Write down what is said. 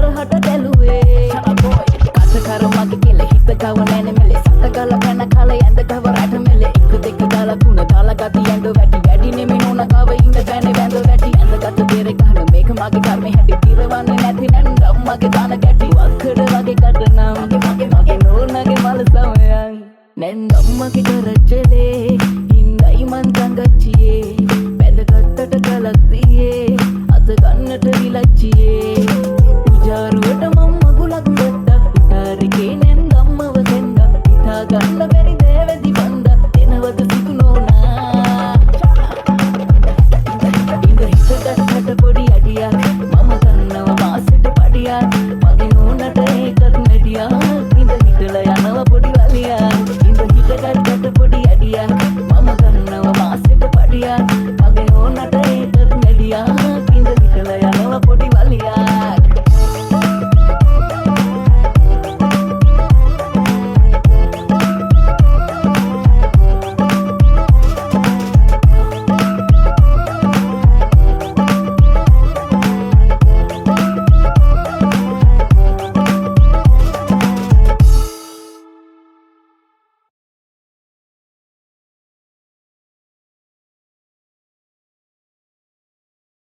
හරහට දැලුවේ කත කරමගේ කෙල හිත ගව නැන මෙලේ සත ගල පැන කල ඇඳ ගව රට මෙලේ එක දෙක දාලා තුන දාලා ගති ඇඳ වැඩි නෙමෙ නෝන ගව ඉන්න බෑනේ වැඳ වැටි ඇඳ ගත බෙර ගහන මේක මගේ කර්මේ හැටි පිරවන්නේ නැති නැන් මගේ දාන ගැටි වක්කඩ වගේ කටනම් මගේ නෝනගේ මල සමයන් නැන් මගේ කරච්චලේ